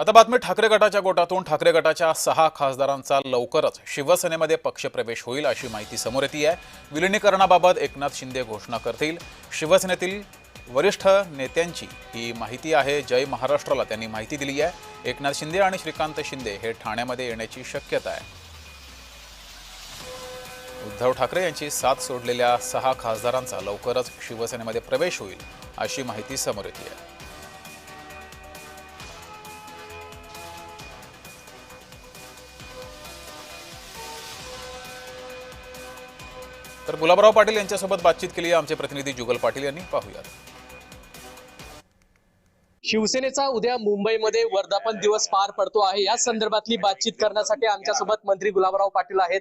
आता बातमी ठाकरे गटाच्या गोटातून ठाकरे गटाच्या 6 खासदारांचा लवकरच शिवसेनेमध्ये पक्षप्रवेश होईल अशी माहिती समोर येते आहे। विलिनीकरणाबाबत एकनाथ शिंदे घोषणा करतील। शिवसेनेतील वरिष्ठ नेत्यांची ही माहिती आहे। जय महाराष्ट्राला त्यांनी माहिती दिली आहे। एकनाथ शिंदे आणि श्रीकांत शिंदे हे ठाण्यामध्ये येण्याची शक्यता आहे। उद्धव ठाकरे यांची साथ सोडलेल्या 6 खासदारांचा लवकरच शिवसेनेमध्ये प्रवेश होईल अशी माहिती समोर येते आहे। तर गुलाबराव पाटील यांच्यासोबत बातचीत केली आहे आमचे प्रतिनिधी जुगल पाटील यांनी। पाहूयात। शिवसेनेचा उद्या मुंबईमध्ये वर्धापन दिवस पार पडतो आहे। या संदर्भातली बातचीत करण्यासाठी आमच्यासोबत मंत्री गुलाबराव पाटील आहेत।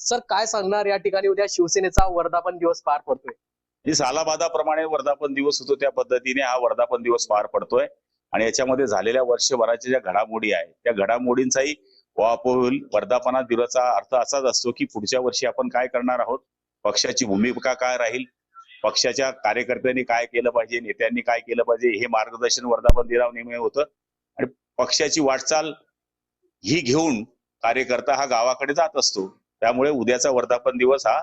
सर, काय सांगणार, या ठिकाणी उद्या शिवसेनेचा वर्धापन दिवस पार पडतोय? जी सालाबादाप्रमाणे वर्धापन दिवस होतो त्या पद्धतीने हा वर्धापन दिवस पार पडतोय आणि याच्यामध्ये झालेल्या वर्षभराच्या ज्या घडामोडी आहेत त्या घडामोडींचाही वापर होईल। वर्धापना दिवसाचा अर्थ असाच असतो की पुढच्या वर्षी आपण काय करणार आहोत, पक्षाची भूमिका काय राहील, पक्षाच्या कार्यकर्त्यांनी काय केलं पाहिजे, नेत्यांनी काय केलं पाहिजे, हे मार्गदर्शन वर्धापन दिनानिमित्त होतं आणि पक्षाची वाटचाल ही घेऊन कार्यकर्ता हा गावाकडे जात असतो। त्यामुळे उद्याचा वर्धापन दिवस हा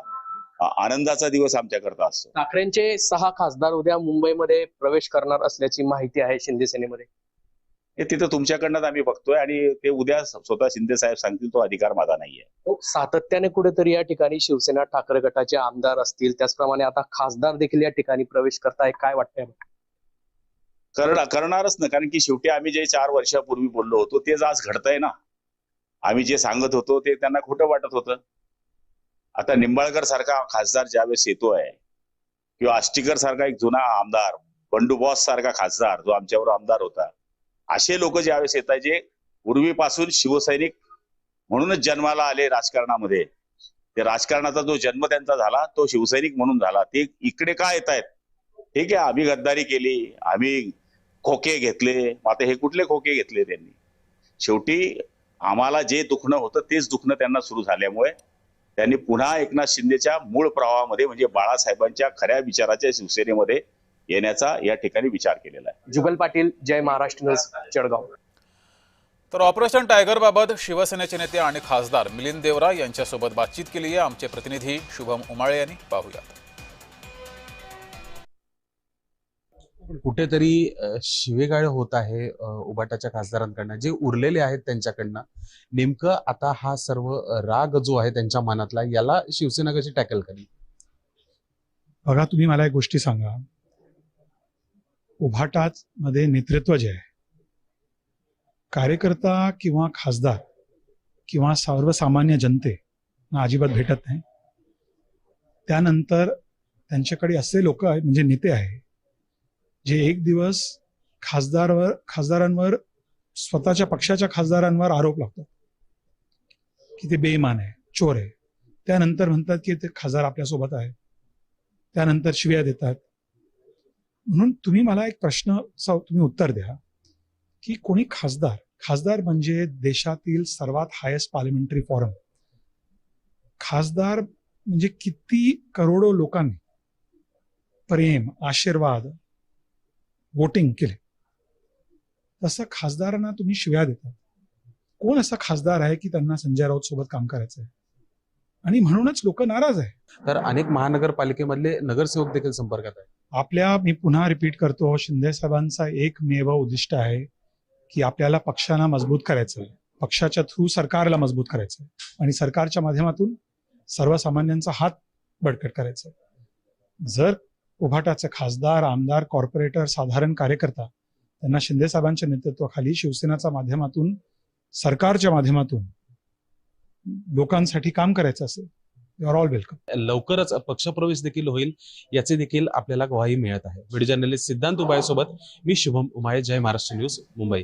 आनंदाचा दिवस आमच्याकरता असतो। ठाकरेंचे 6 खासदार उद्या मुंबईमध्ये प्रवेश करणार असल्याची माहिती आहे शिंदे सेनेमध्ये। हे तिथं तुमच्याकडनंच आम्ही बघतोय आणि ते उद्या स्वतः शिंदे साहेब सांगतील, तो अधिकार माझा नाहीये। सातत्याने कुठेतरी या ठिकाणी शिवसेना ठाकरे गटाचे आमदार असतील, त्याचप्रमाणे आता खासदार देखील या ठिकाणी प्रवेश करताय, काय वाटतंय? करणारच ना, कारण की शेवटी आम्ही जे 4 वर्षापूर्वी बोललो होतो तेच आज घडतंय ना। आम्ही जे सांगत होतो ते त्यांना खोटं वाटत होतं। आता निंबाळकर सारखा खासदार ज्यावेळेस येतोय किंवा आष्टीकर सारखा एक जुना आमदार, बंडू बॉस सारखा खासदार जो आमच्यावर आमदार होता, असे लोक ज्यावेळेस येत आहेत जे पूर्वीपासून शिवसैनिक म्हणूनच जन्माला आले राजकारणामध्ये, ते राजकारणाचा जो जन्म त्यांचा झाला तो शिवसैनिक म्हणून झाला, ते इकडे का येत आहेत? ठीक आहे, आम्ही गद्दारी केली, आम्ही खोके घेतले, आता हे कुठले खोके घेतले त्यांनी? शेवटी आम्हाला जे दुखणं होतं तेच दुखणं त्यांना सुरू झाल्यामुळे त्यांनी पुन्हा एकनाथ शिंदेच्या मूळ प्रवाहामध्ये म्हणजे बाळासाहेबांच्या खऱ्या विचाराच्या शिवसेनेमध्ये येण्याचा या ठिकाणी विचार केलेला आहे। जुगल पाटील, जय महाराष्ट्र न्यूज, जळगाव। तर ऑपरेशन टायगर बाबत शिवसेनेचे नेते आणि खासदार मिलिंद देवरा यांच्यासोबत बातचीत केली आहे आमचे प्रतिनिधी शुभम उमाळे यांनी। पाहूयात। कुठेतरी शिवेगाळ होत आहे उबाटाच्या खासदारांकडनं, जे उरलेले आहेत त्यांच्याकडनं। नेमकं आता हा सर्व राग जो आहे त्यांच्या मनातला, याला शिवसेना कशी टॅकल करेल? बघा, तुम्ही मला एक गोष्टी सांगा, उभाटात मध्ये नेतृत्व जे आहे, कार्यकर्ता किंवा खासदार किंवा सर्वसामान्य जनतेना अजिबात भेटत नाही। त्यानंतर त्यांच्याकडे असे लोक म्हणजे नेते आहे जे एक दिवस खासदारांवर स्वतःच्या पक्षाच्या खासदारांवर आरोप लावतात की ते बेईमान आहे, चोर आहे। त्यानंतर म्हणतात की ते खासदार आपल्यासोबत आहे, त्यानंतर शिव्या देतात। म्हणून तुम्ही मला एक प्रश्न तुम्ही उत्तर द्या की कोणी खासदार म्हणजे देशातील सर्वात हायेस्ट पार्लिमेंटरी फॉरम, खासदार म्हणजे किती करोडो लोकांनी प्रेम, आशीर्वाद, वोटिंग केले, तसं खासदारांना तुम्ही शिव्या देता। कोण असा खासदार आहे की त्यांना संजय राऊत सोबत काम करायचं आहे? आणि म्हणूनच लोक नाराज आहे। तर अनेक महानगरपालिकेमधले नगरसेवक देखील संपर्कात आहे। मी पुन्हा रिपीट करतो, शिंदे साहेबांचा एकमेव उद्दिष्ट आहे की आपल्याला पक्षाला मजबूत करायचं आहे, पक्षाच्या थ्रू सरकारला मजबूत करायचं आहे आणि सरकारच्या माध्यमातून सर्वसामान्यांचा हात बळकट करायचा आहे। जर उभाटाचे खासदार, आमदार, कॉर्पोरेटर, साधारण कार्यकर्ता त्यांना शिंदे साहेबांच्या नेतृत्वाखाली शिवसेनेच्या माध्यमातून, सरकारच्या माध्यमातून लोकांसाठी काम करायचं असेल, यू आर ऑल वेलकम। लवकरच पक्षप्रवेश देखील होईल याचे देखील आपल्याला ग्वाही मिळत आहे। व्हिडिओ जर्नलिस्ट सिद्धांत उबाळे सोबत मी शुभम उमाळे, जय महाराष्ट्र न्यूज, मुंबई।